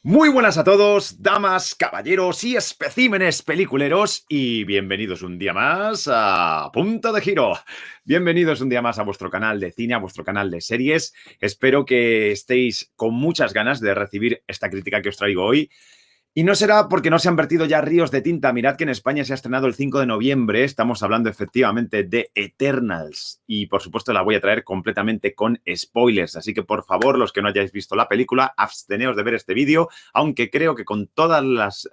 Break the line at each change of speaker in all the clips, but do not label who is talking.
Muy buenas a todos, damas, caballeros y especímenes peliculeros, y bienvenidos un día más a Punto de Giro. Bienvenidos un día más a vuestro canal de cine, a vuestro canal de series. Espero que estéis con muchas ganas de recibir esta crítica que os traigo hoy. Y no será porque no se han vertido ya ríos de tinta. Mirad que en España se ha estrenado el 5 de noviembre. Estamos hablando efectivamente de Eternals. Y por supuesto la voy a traer completamente con spoilers. Así que por favor, los que no hayáis visto la película, absteneos de ver este vídeo. Aunque creo que con todas las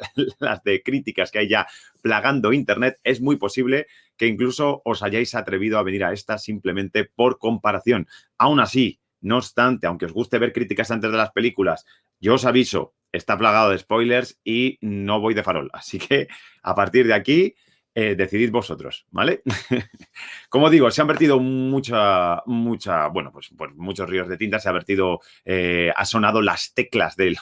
de críticas que hay ya plagando internet, es muy posible que incluso os hayáis atrevido a venir a esta simplemente por comparación. Aún así, no obstante, aunque os guste ver críticas antes de las películas, yo os aviso, está plagado de spoilers y no voy de farol. Así que a partir de aquí, decidid vosotros, ¿vale? Como digo, se han vertido bueno, pues muchos ríos de tinta, se ha vertido, ha sonado las teclas de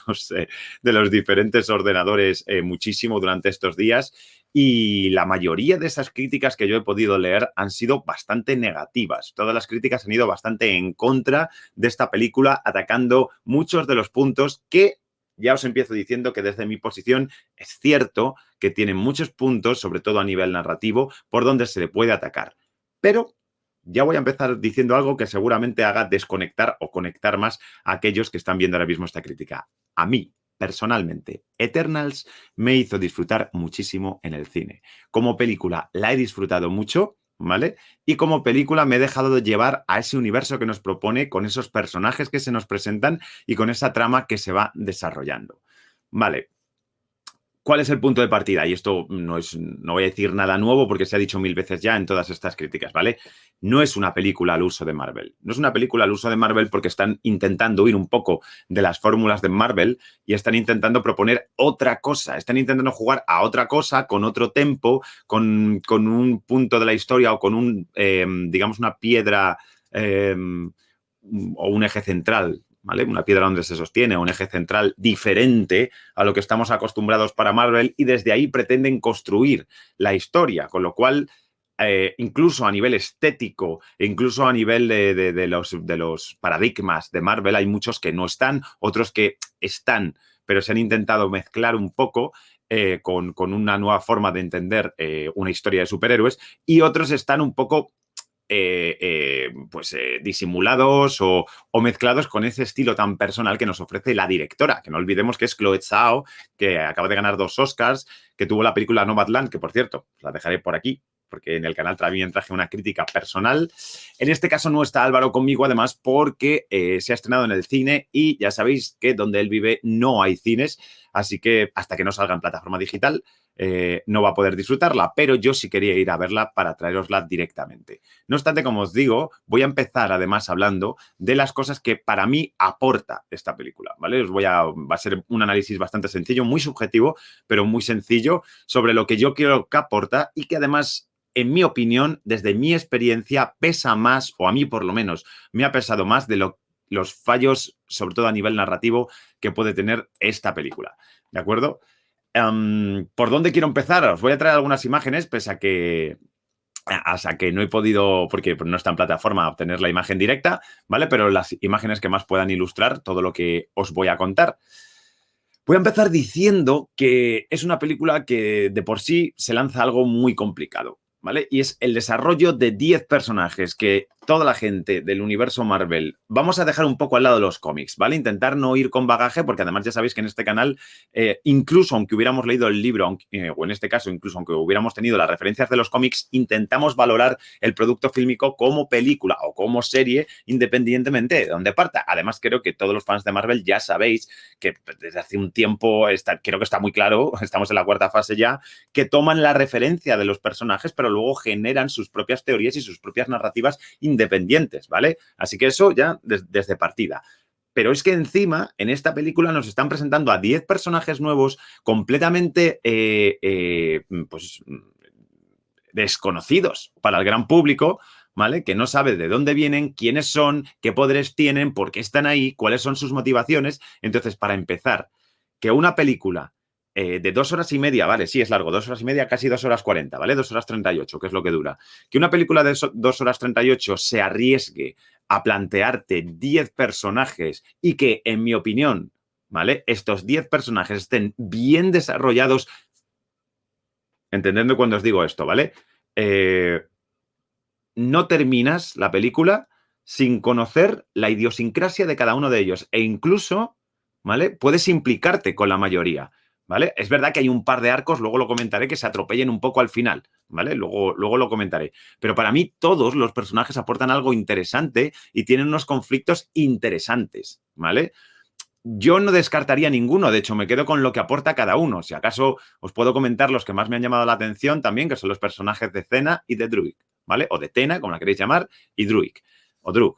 los diferentes ordenadores muchísimo durante estos días. Y la mayoría de esas críticas que yo he podido leer han sido bastante negativas. Todas las críticas han ido bastante en contra de esta película, atacando muchos de los puntos que ya os empiezo diciendo que desde mi posición es cierto que tiene muchos puntos, sobre todo a nivel narrativo, por donde se le puede atacar. Pero ya voy a empezar diciendo algo que seguramente haga desconectar o conectar más a aquellos que están viendo ahora mismo esta crítica. A mí, personalmente, Eternals me hizo disfrutar muchísimo en el cine. Como película la he disfrutado mucho, ¿vale? Y como película me he dejado de llevar a ese universo que nos propone, con esos personajes que se nos presentan y con esa trama que se va desarrollando. Vale, ¿cuál es el punto de partida? Y esto no voy a decir nada nuevo porque se ha dicho mil veces ya en todas estas críticas, ¿vale? No es una película al uso de Marvel. No es una película al uso de Marvel porque están intentando huir un poco de las fórmulas de Marvel y están intentando proponer otra cosa. Están intentando jugar a otra cosa con otro tempo, con un punto de la historia o con digamos, una piedra o un eje central, ¿vale? Una piedra donde se sostiene, un eje central diferente a lo que estamos acostumbrados para Marvel, y desde ahí pretenden construir la historia, con lo cual incluso a nivel estético, incluso a nivel de los paradigmas de Marvel, hay muchos que no están, otros que están, pero se han intentado mezclar un poco con una nueva forma de entender una historia de superhéroes, y otros están un poco disimulados o mezclados con ese estilo tan personal que nos ofrece la directora, que no olvidemos que es Chloe Zhao, que acaba de ganar 2 Oscars, que tuvo la película Nomadland, que por cierto, la dejaré por aquí, porque en el canal también traje una crítica personal. En este caso no está Álvaro conmigo, además, porque se ha estrenado en el cine y ya sabéis que donde él vive no hay cines, así que hasta que no salga en plataforma digital no va a poder disfrutarla, pero yo sí quería ir a verla para traerosla directamente. No obstante, como os digo, voy a empezar además hablando de las cosas que para mí aporta esta película, ¿vale? Va a ser un análisis bastante sencillo, muy subjetivo, pero muy sencillo, sobre lo que yo quiero que aporta y que además, en mi opinión, desde mi experiencia, pesa más, o a mí por lo menos, me ha pesado más de los fallos, sobre todo a nivel narrativo, que puede tener esta película, ¿de acuerdo? ¿Por dónde quiero empezar? Os voy a traer algunas imágenes, pese a que hasta que no he podido, porque no está en plataforma, obtener la imagen directa, ¿vale? Pero las imágenes que más puedan ilustrar todo lo que os voy a contar. Voy a empezar diciendo que es una película que de por sí se lanza algo muy complicado, ¿vale? Y es el desarrollo de 10 personajes que toda la gente del universo Marvel, vamos a dejar un poco al lado los cómics, ¿vale? Intentar no ir con bagaje, porque además ya sabéis que en este canal, incluso aunque hubiéramos leído el libro, o en este caso, incluso aunque hubiéramos tenido las referencias de los cómics, intentamos valorar el producto fílmico como película o como serie, independientemente de dónde parta. Además, creo que todos los fans de Marvel ya sabéis que desde hace un tiempo, creo que está muy claro, estamos en la cuarta fase ya, que toman la referencia de los personajes, pero luego generan sus propias teorías y sus propias narrativas independientes, ¿vale? Así que eso ya desde partida. Pero es que encima, en esta película nos están presentando a 10 personajes nuevos completamente pues, desconocidos para el gran público, ¿vale? Que no sabe de dónde vienen, quiénes son, qué poderes tienen, por qué están ahí, cuáles son sus motivaciones. Entonces, para empezar, que una película de 2 horas y media, vale, sí es largo, 2 horas y media, casi 2 horas 40, ¿vale? 2 horas 38, que es lo que dura. Que una película de 2 horas 38 se arriesgue a plantearte 10 personajes y que, en mi opinión, ¿vale? Estos 10 personajes estén bien desarrollados, entendiendo cuando os digo esto, ¿vale? No terminas la película sin conocer la idiosincrasia de cada uno de ellos e incluso, ¿vale? Puedes implicarte con la mayoría, ¿vale? Es verdad que hay un par de arcos, luego lo comentaré, que se atropellen un poco al final, ¿vale? Luego lo comentaré. Pero para mí todos los personajes aportan algo interesante y tienen unos conflictos interesantes, ¿vale? Yo no descartaría ninguno, de hecho me quedo con lo que aporta cada uno. Si acaso os puedo comentar los que más me han llamado la atención también, que son los personajes de Cena y de Druig, ¿vale? O de Tena, como la queréis llamar, y Druig, o Drug.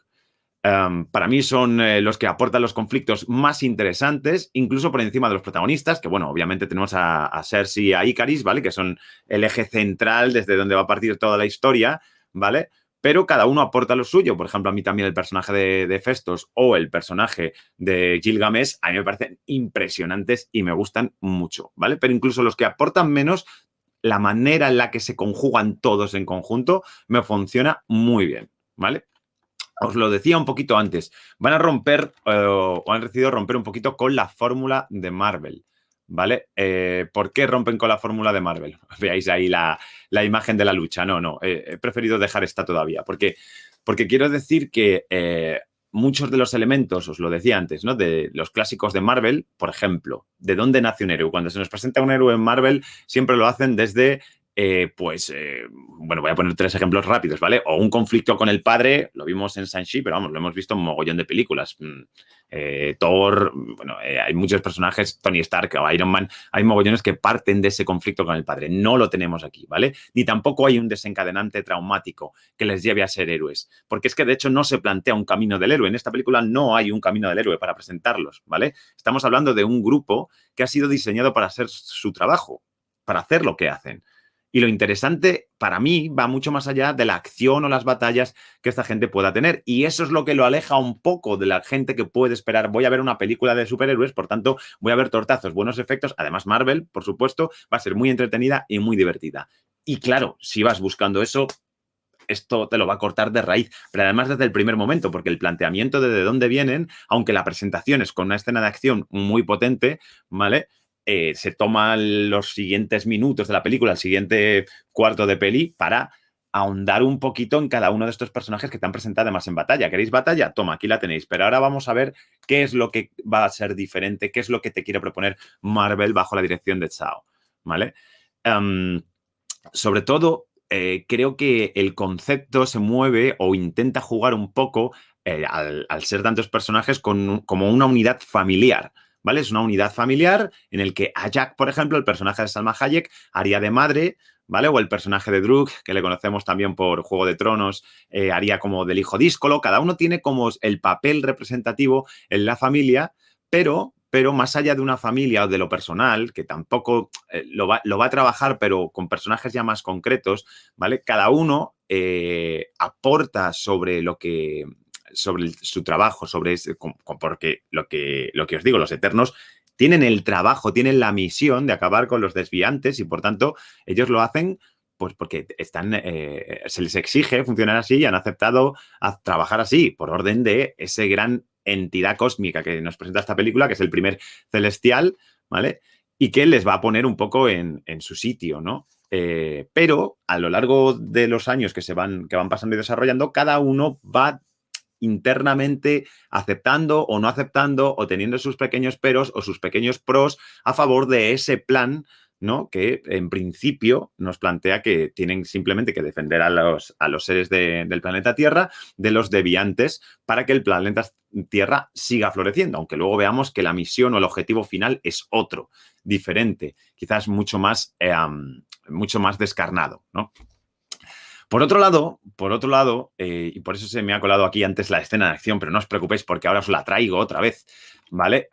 Para mí son los que aportan los conflictos más interesantes, incluso por encima de los protagonistas, que bueno, obviamente tenemos a Cersei y a Icaris, ¿vale? Que son el eje central desde donde va a partir toda la historia, ¿vale? Pero cada uno aporta lo suyo. Por ejemplo, a mí también el personaje de Festos o el personaje de Gilgamesh a mí me parecen impresionantes y me gustan mucho, ¿vale? Pero incluso los que aportan menos, la manera en la que se conjugan todos en conjunto me funciona muy bien, ¿vale? Os lo decía un poquito antes, van a romper o han decidido romper un poquito con la fórmula de Marvel, ¿vale? ¿Por qué rompen con la fórmula de Marvel? Veáis ahí la imagen de la lucha. No, he preferido dejar esta todavía, porque quiero decir que muchos de los elementos, os lo decía antes, ¿no? De los clásicos de Marvel, por ejemplo, ¿de dónde nace un héroe? Cuando se nos presenta un héroe en Marvel, siempre lo hacen desde bueno, voy a poner 3 ejemplos rápidos, ¿vale? O un conflicto con el padre, lo vimos en Shang-Chi, pero vamos, lo hemos visto en un mogollón de películas. Thor, bueno, hay muchos personajes, Tony Stark o Iron Man, hay mogollones que parten de ese conflicto con el padre. No lo tenemos aquí, ¿vale? Ni tampoco hay un desencadenante traumático que les lleve a ser héroes, porque es que de hecho no se plantea un camino del héroe. En esta película no hay un camino del héroe para presentarlos, ¿vale? Estamos hablando de un grupo que ha sido diseñado para hacer su trabajo, para hacer lo que hacen. Y lo interesante para mí va mucho más allá de la acción o las batallas que esta gente pueda tener. Y eso es lo que lo aleja un poco de la gente que puede esperar. Voy a ver una película de superhéroes, por tanto, voy a ver tortazos, buenos efectos. Además, Marvel, por supuesto, va a ser muy entretenida y muy divertida. Y claro, si vas buscando eso, esto te lo va a cortar de raíz, pero además desde el primer momento, porque el planteamiento de dónde vienen, aunque la presentación es con una escena de acción muy potente, ¿vale? Se toman los siguientes minutos de la película, el siguiente cuarto de peli, para ahondar un poquito en cada uno de estos personajes que te han presentado además en batalla. ¿Queréis batalla? Toma, aquí la tenéis. Pero ahora vamos a ver qué es lo que va a ser diferente, qué es lo que te quiere proponer Marvel bajo la dirección de Chao, ¿vale? Sobre todo, creo que el concepto se mueve o intenta jugar un poco, al ser tantos personajes, como una unidad familiar, ¿vale? Es una unidad familiar en el que a Jack, por ejemplo, el personaje de Salma Hayek, haría de madre, ¿vale? O el personaje de Druk, que le conocemos también por Juego de Tronos, haría como del hijo díscolo. Cada uno tiene como el papel representativo en la familia, pero más allá de una familia o de lo personal, que tampoco lo va a trabajar, pero con personajes ya más concretos, ¿vale? Cada uno aporta sobre lo que sobre su trabajo, sobre ese, porque lo que os digo, los Eternos tienen el trabajo, tienen la misión de acabar con los desviantes y por tanto ellos lo hacen pues porque se les exige funcionar así y han aceptado a trabajar así por orden de ese gran entidad cósmica que nos presenta esta película, que es el primer celestial, ¿vale? Y que les va a poner un poco en su sitio, ¿no? Pero a lo largo de los años que van pasando y desarrollando, cada uno va internamente aceptando o no aceptando o teniendo sus pequeños peros o sus pequeños pros a favor de ese plan, ¿no? Que en principio nos plantea que tienen simplemente que defender a los seres del planeta Tierra de los deviantes para que el planeta Tierra siga floreciendo, aunque luego veamos que la misión o el objetivo final es otro, diferente, quizás mucho más descarnado, ¿no? Por otro lado, y por eso se me ha colado aquí antes la escena de acción, pero no os preocupéis porque ahora os la traigo otra vez, ¿vale?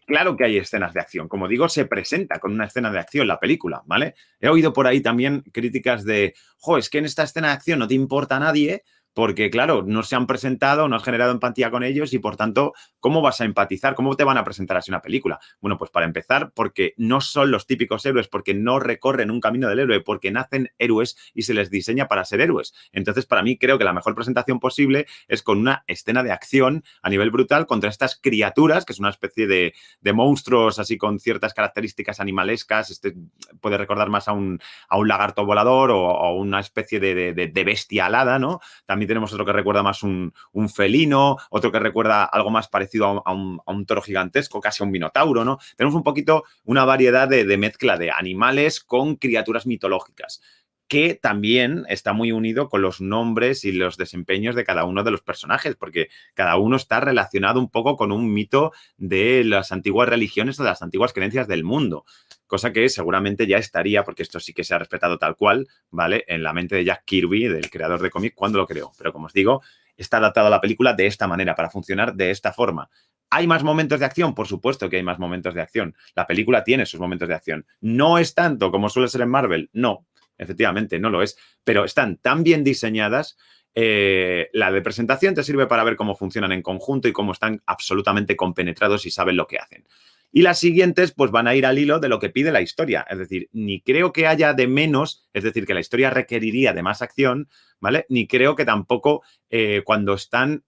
Claro que hay escenas de acción. Como digo, se presenta con una escena de acción la película, ¿vale? He oído por ahí también críticas de, es que en esta escena de acción no te importa a nadie, porque claro, no se han presentado, no has generado empatía con ellos y por tanto, ¿cómo vas a empatizar? ¿Cómo te van a presentar así una película? Bueno, pues para empezar, porque no son los típicos héroes, porque no recorren un camino del héroe, porque nacen héroes y se les diseña para ser héroes. Entonces, para mí, creo que la mejor presentación posible es con una escena de acción a nivel brutal contra estas criaturas, que es una especie de monstruos así con ciertas características animalescas. Este puede recordar más a un lagarto volador o una especie de bestia alada, ¿no? También tenemos otro que recuerda más un felino, otro que recuerda algo más parecido a un toro gigantesco, casi a un minotauro, ¿no? Tenemos un poquito una variedad de mezcla de animales con criaturas mitológicas, que también está muy unido con los nombres y los desempeños de cada uno de los personajes, porque cada uno está relacionado un poco con un mito de las antiguas religiones o de las antiguas creencias del mundo, cosa que seguramente ya estaría, porque esto sí que se ha respetado tal cual, ¿vale? En la mente de Jack Kirby, del creador de cómic, cuando lo creó. Pero como os digo, está adaptado a la película de esta manera, para funcionar de esta forma. ¿Hay más momentos de acción? Por supuesto que hay más momentos de acción. La película tiene sus momentos de acción. ¿No es tanto como suele ser en Marvel? No, efectivamente, no lo es. Pero están tan bien diseñadas. La de presentación te sirve para ver cómo funcionan en conjunto y cómo están absolutamente compenetrados y saben lo que hacen. Y las siguientes, pues van a ir al hilo de lo que pide la historia. Es decir, ni creo que haya de menos, es decir, que la historia requeriría de más acción, ¿vale? Ni creo que tampoco cuando están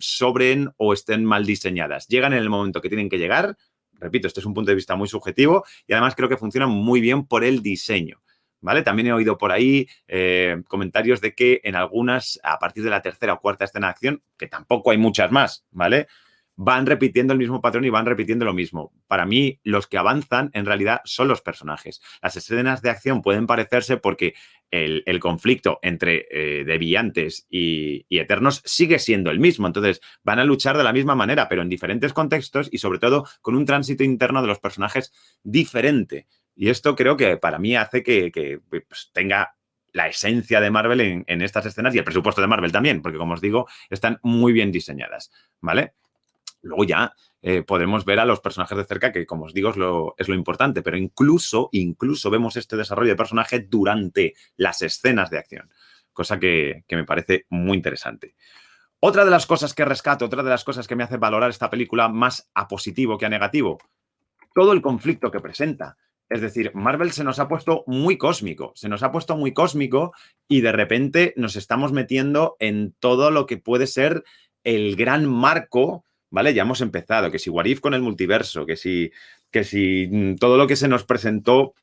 sobren o estén mal diseñadas. Llegan en el momento que tienen que llegar. Repito, este es un punto de vista muy subjetivo y además creo que funcionan muy bien por el diseño. ¿Vale? También he oído por ahí comentarios de que en algunas, a partir de la tercera o cuarta escena de acción, que tampoco hay muchas más, ¿vale? Van repitiendo el mismo patrón y van repitiendo lo mismo. Para mí, los que avanzan en realidad son los personajes. Las escenas de acción pueden parecerse porque el conflicto entre deviantes y eternos sigue siendo el mismo. Entonces, van a luchar de la misma manera, pero en diferentes contextos y sobre todo con un tránsito interno de los personajes diferente. Y esto creo que para mí hace que pues, tenga la esencia de Marvel en estas escenas y el presupuesto de Marvel también, porque como os digo, están muy bien diseñadas, ¿vale? Luego ya podemos ver a los personajes de cerca, que como os digo es lo importante, pero incluso vemos este desarrollo de personaje durante las escenas de acción, cosa que me parece muy interesante. Otra de las cosas que rescato, otra de las cosas que me hace valorar esta película más a positivo que a negativo, todo el conflicto que presenta. Es decir, Marvel se nos ha puesto muy cósmico, y de repente nos estamos metiendo en todo lo que puede ser el gran marco, ¿vale? Ya hemos empezado, que si What If con el multiverso, que si todo lo que se nos presentó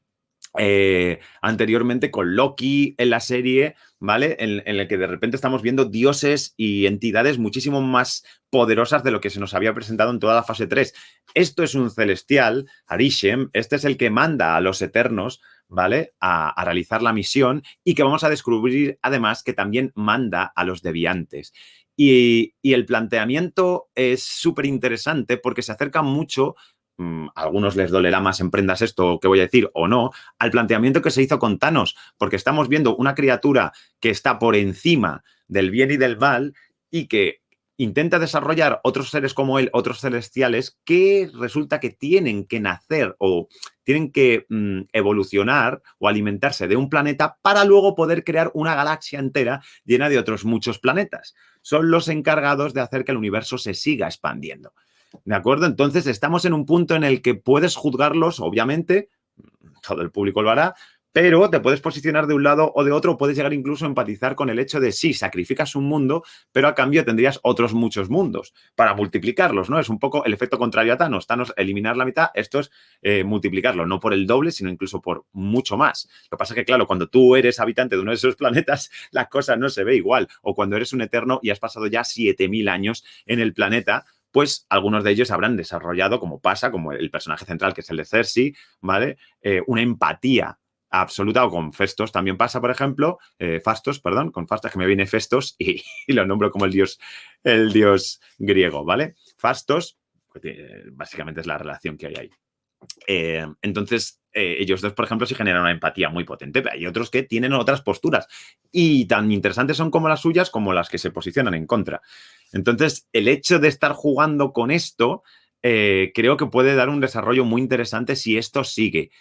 anteriormente con Loki en la serie, ¿vale? En el que de repente estamos viendo dioses y entidades muchísimo más poderosas de lo que se nos había presentado en toda la fase 3. Esto es un celestial, Arishem, este es el que manda a los eternos, ¿vale? A realizar la misión y que vamos a descubrir además que también manda a los deviantes. Y el planteamiento es súper interesante porque se acerca mucho, a algunos les dolerá más en prendas esto que voy a decir o no, al planteamiento que se hizo con Thanos, porque estamos viendo una criatura que está por encima del bien y del mal y que intenta desarrollar otros seres como él, otros celestiales, que resulta que tienen que nacer o tienen que evolucionar o alimentarse de un planeta para luego poder crear una galaxia entera llena de otros muchos planetas. Son los encargados de hacer que el universo se siga expandiendo. ¿De acuerdo? Entonces estamos en un punto en el que puedes juzgarlos, obviamente, todo el público lo hará, pero te puedes posicionar de un lado o de otro, puedes llegar incluso a empatizar con el hecho de sí, sacrificas un mundo, pero a cambio tendrías otros muchos mundos para multiplicarlos, ¿no? Es un poco el efecto contrario a Thanos. Thanos, eliminar la mitad, esto es multiplicarlo, no por el doble, sino incluso por mucho más. Lo que pasa es que, claro, cuando tú eres habitante de uno de esos planetas, la cosa no se ve igual. O cuando eres un eterno y has pasado ya 7000 años en el planeta, pues algunos de ellos habrán desarrollado, como pasa, como el personaje central, que es el de Cersei, ¿vale? Una empatía absoluta, o con Festos también pasa, por ejemplo, Fastos, perdón, con Fastos, que me viene Festos y lo nombro como el dios griego, ¿vale? Fastos, básicamente es la relación que hay ahí. Entonces, ellos dos, por ejemplo, sí generan una empatía muy potente, pero hay otros que tienen otras posturas y tan interesantes son como las suyas como las que se posicionan en contra. Entonces, el hecho de estar jugando con esto creo que puede dar un desarrollo muy interesante si esto sigue.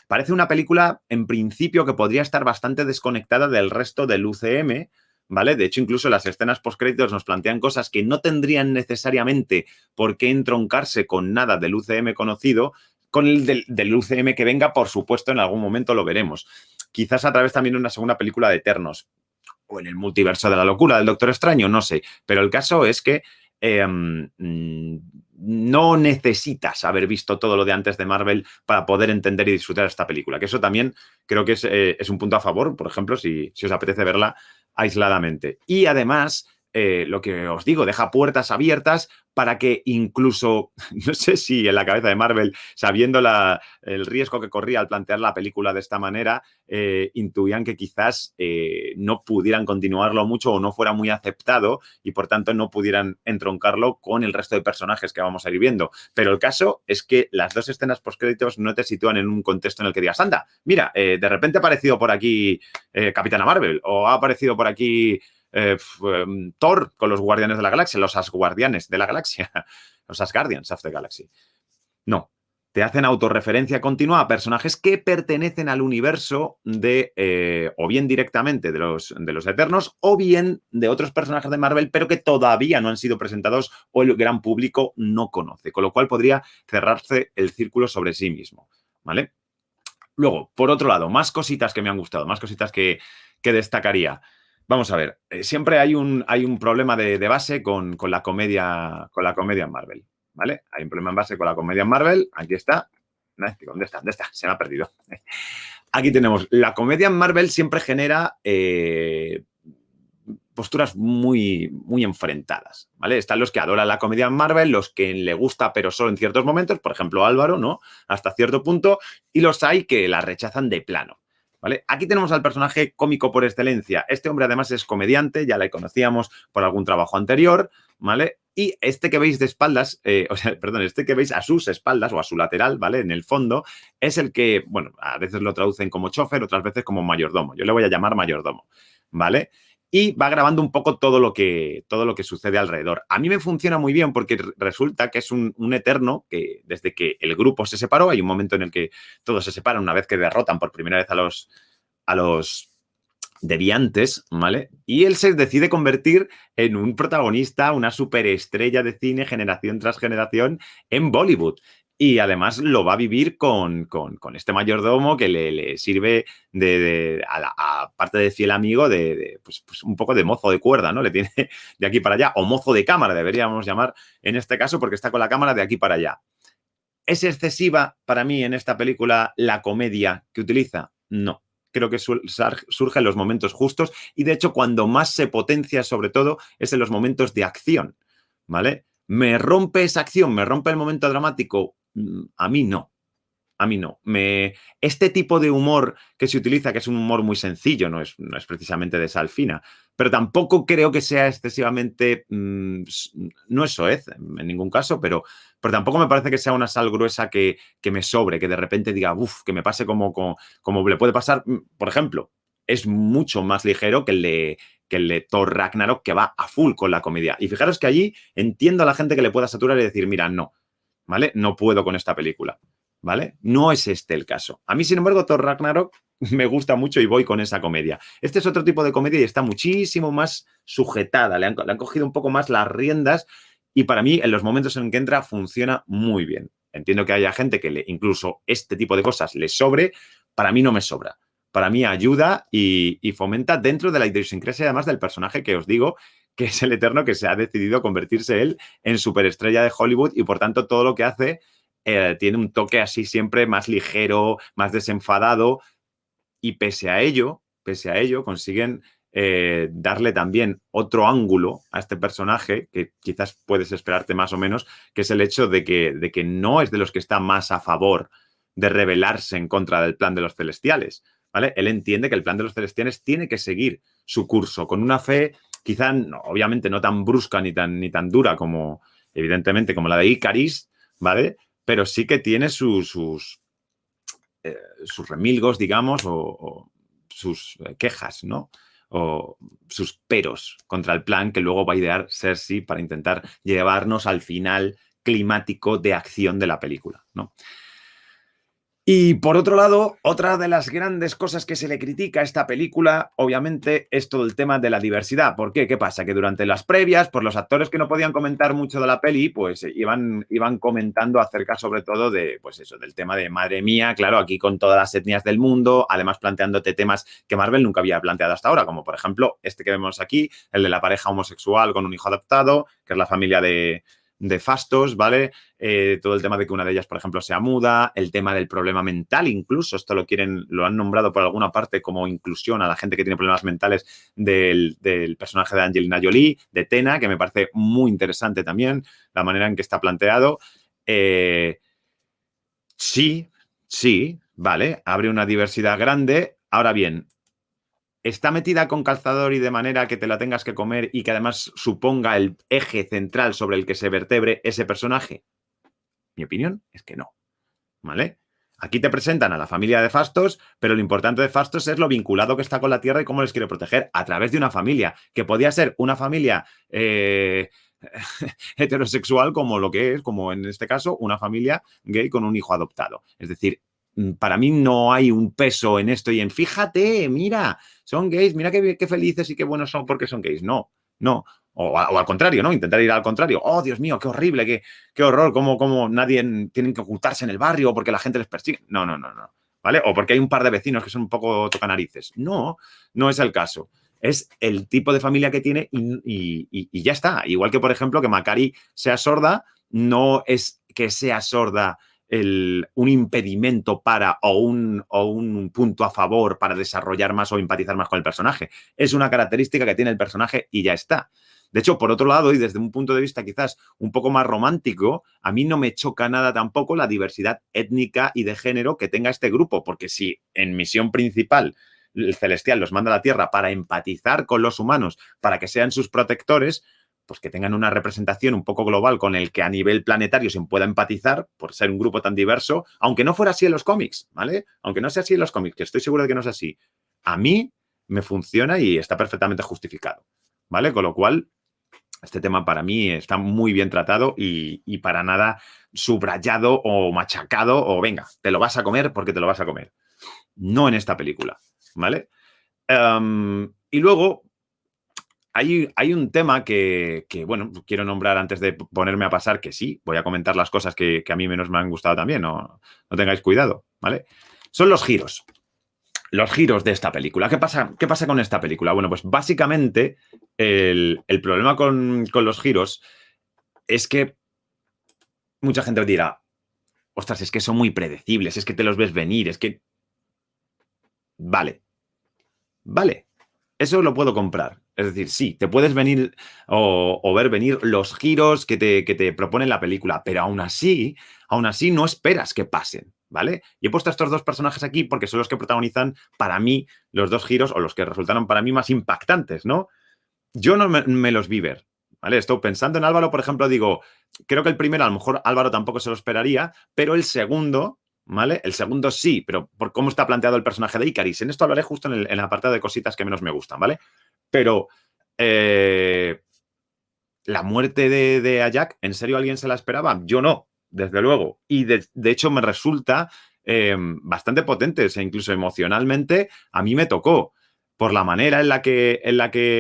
Parece una película, en principio, que podría estar bastante desconectada del resto del UCM, ¿vale? De hecho, incluso las escenas postcréditos nos plantean cosas que no tendrían necesariamente por qué entroncarse con nada del UCM conocido, con el del UCM que venga, por supuesto, en algún momento lo veremos. Quizás a través también de una segunda película de Eternos, o en el multiverso de la locura del Doctor Extraño, no sé. Pero el caso es que no necesitas haber visto todo lo de antes de Marvel para poder entender y disfrutar esta película. Que eso también creo que es un punto a favor, por ejemplo, si os apetece verla aisladamente. Y además, lo que os digo, deja puertas abiertas para que incluso, no sé si en la cabeza de Marvel, sabiendo el riesgo que corría al plantear la película de esta manera, intuían que quizás no pudieran continuarlo mucho o no fuera muy aceptado y por tanto no pudieran entroncarlo con el resto de personajes que vamos a ir viendo. Pero el caso es que las dos escenas postcréditos no te sitúan en un contexto en el que digas, anda, mira, de repente ha aparecido por aquí Capitana Marvel o ha aparecido por aquí Thor con los Guardianes de la Galaxia, los Asguardianes de la Galaxia, los Asgardians of the Galaxy. No, te hacen autorreferencia continua a personajes que pertenecen al universo de, o bien directamente de los Eternos, o bien de otros personajes de Marvel, pero que todavía no han sido presentados o el gran público no conoce, con lo cual podría cerrarse el círculo sobre sí mismo, ¿vale? Luego, por otro lado, más cositas que me han gustado, más cositas que destacaría. Vamos a ver, siempre hay un problema de base con la comedia en Marvel, ¿vale? Hay un problema en base con la comedia en Marvel. Aquí está. ¿Dónde está? ¿Dónde está? Se me ha perdido. Aquí tenemos. La comedia en Marvel siempre genera posturas muy, muy enfrentadas, ¿vale? Están los que adoran la comedia en Marvel, los que le gusta, pero solo en ciertos momentos, por ejemplo, Álvaro, ¿no? Hasta cierto punto, y los hay que la rechazan de plano. ¿Vale? Aquí tenemos al personaje cómico por excelencia. Este hombre además es comediante, ya le conocíamos por algún trabajo anterior, ¿vale? Y este que veis de espaldas, este que veis a sus espaldas o a su lateral, ¿vale? En el fondo, es el que, bueno, a veces lo traducen como chofer, otras veces como mayordomo. Yo le voy a llamar mayordomo, ¿vale? Y va grabando un poco todo lo que sucede alrededor. A mí me funciona muy bien porque resulta que es un eterno que desde que el grupo se separó, hay un momento en el que todos se separan una vez que derrotan por primera vez a los deviantes, ¿vale? Y él se decide convertir en un protagonista, una superestrella de cine generación tras generación en Bollywood. Y además lo va a vivir con este mayordomo que le sirve aparte de fiel amigo, pues un poco de mozo de cuerda, ¿no? Le tiene de aquí para allá, o mozo de cámara, deberíamos llamar en este caso, porque está con la cámara de aquí para allá. ¿Es excesiva para mí en esta película la comedia que utiliza? No. Creo que surge en los momentos justos y, de hecho, cuando más se potencia, sobre todo, es en los momentos de acción, ¿vale? ¿Me rompe esa acción? ¿Me rompe el momento dramático? A mí no. A mí no. Este tipo de humor que se utiliza, que es un humor muy sencillo, no es precisamente de sal fina, pero tampoco creo que sea excesivamente, no es soez en ningún caso, pero tampoco me parece que sea una sal gruesa que me sobre, que de repente diga, uff, que me pase como le puede pasar, por ejemplo, es mucho más ligero que el de Thor Ragnarok, que va a full con la comedia. Y fijaros que allí entiendo a la gente que le pueda saturar y decir, mira, no, ¿vale? No puedo con esta película. ¿Vale? No es este el caso. A mí, sin embargo, Thor Ragnarok me gusta mucho y voy con esa comedia. Este es otro tipo de comedia y está muchísimo más sujetada. Le han cogido un poco más las riendas y para mí, en los momentos en que entra, funciona muy bien. Entiendo que haya gente que incluso este tipo de cosas le sobre. Para mí no me sobra. Para mí ayuda y fomenta dentro de la idiosincrasia, además del personaje que os digo, que es el Eterno, que se ha decidido convertirse él en superestrella de Hollywood y, por tanto, todo lo que hace tiene un toque así siempre más ligero, más desenfadado y pese a ello consiguen darle también otro ángulo a este personaje que quizás puedes esperarte más o menos, que es el hecho de que no es de los que está más a favor de rebelarse en contra del plan de los celestiales, ¿vale? Él entiende que el plan de los celestiales tiene que seguir su curso con una fe quizá, obviamente, no tan brusca ni tan dura como, evidentemente, como la de Icaris, ¿vale? Pero sí que tiene sus remilgos, digamos, o sus quejas, ¿no? O sus peros contra el plan que luego va a idear Cersei para intentar llevarnos al final climático de acción de la película, ¿no? Y por otro lado, otra de las grandes cosas que se le critica a esta película, obviamente, es todo el tema de la diversidad. ¿Por qué? ¿Qué pasa? Que durante las previas, por los actores que no podían comentar mucho de la peli, pues iban comentando acerca sobre todo de, pues eso, del tema de madre mía, claro, aquí con todas las etnias del mundo, además planteándote temas que Marvel nunca había planteado hasta ahora, como por ejemplo este que vemos aquí, el de la pareja homosexual con un hijo adoptado, que es la familia de Fastos, ¿vale? Todo el tema de que una de ellas, por ejemplo, sea muda, el tema del problema mental, incluso esto lo han nombrado por alguna parte como inclusión a la gente que tiene problemas mentales del personaje de Angelina Jolie, de Tena, que me parece muy interesante también, la manera en que está planteado. Sí, vale, abre una diversidad grande. Ahora bien, ¿está metida con calzador y de manera que te la tengas que comer y que además suponga el eje central sobre el que se vertebre ese personaje? Mi opinión es que no, ¿vale? Aquí te presentan a la familia de Fastos, pero lo importante de Fastos es lo vinculado que está con la tierra y cómo les quiere proteger a través de una familia, que podía ser una familia heterosexual como lo que es, como en este caso, una familia gay con un hijo adoptado. Es decir, para mí no hay un peso en esto y en fíjate, mira, son gays, mira qué felices y qué buenos son porque son gays. No, no. O al contrario, ¿no? Intentar ir al contrario. Oh, Dios mío, qué horrible, qué horror, cómo nadie tienen que ocultarse en el barrio porque la gente les persigue. No, no, no, no. ¿Vale? O porque hay un par de vecinos que son un poco tocanarices. No, no es el caso. Es el tipo de familia que tiene y ya está. Igual que, por ejemplo, que Macari sea sorda, no es que sea sorda un impedimento para o un punto a favor para desarrollar más o empatizar más con el personaje. Es una característica que tiene el personaje y ya está. De hecho, por otro lado, y desde un punto de vista quizás un poco más romántico, a mí no me choca nada tampoco la diversidad étnica y de género que tenga este grupo, porque si en misión principal el celestial los manda a la Tierra para empatizar con los humanos, para que sean sus protectores, pues que tengan una representación un poco global con el que a nivel planetario se pueda empatizar por ser un grupo tan diverso, aunque no fuera así en los cómics, ¿vale? Aunque no sea así en los cómics, que estoy seguro de que no es así. A mí me funciona y está perfectamente justificado, ¿vale? Con lo cual, este tema para mí está muy bien tratado y para nada subrayado o machacado o venga, te lo vas a comer porque te lo vas a comer. No en esta película, ¿vale? Y luego hay un tema bueno, quiero nombrar antes de ponerme a pasar, que sí, voy a comentar las cosas que a mí menos me han gustado también, no tengáis cuidado, ¿vale? Son los giros. Los giros de esta película. ¿Qué pasa con esta película? Bueno, pues básicamente el problema con los giros es que mucha gente dirá, ostras, es que son muy predecibles, es que te los ves venir, es que... Vale, eso lo puedo comprar. Es decir, sí, te puedes venir o ver venir los giros que te propone la película, pero aún así no esperas que pasen, ¿vale? Y he puesto a estos dos personajes aquí porque son los que protagonizan para mí los dos giros o los que resultaron para mí más impactantes, ¿no? Yo no me los vi ver, ¿vale? Estoy pensando en Álvaro, por ejemplo, digo, creo que el primero a lo mejor Álvaro tampoco se lo esperaría, pero el segundo, ¿vale? El segundo sí, pero por cómo está planteado el personaje de Icaris. En esto hablaré justo en el apartado de cositas que menos me gustan, ¿vale? Pero la muerte de Ajak, ¿en serio alguien se la esperaba? Yo no, desde luego. Y de hecho me resulta bastante potente, o sea, incluso emocionalmente a mí me tocó por la manera en la que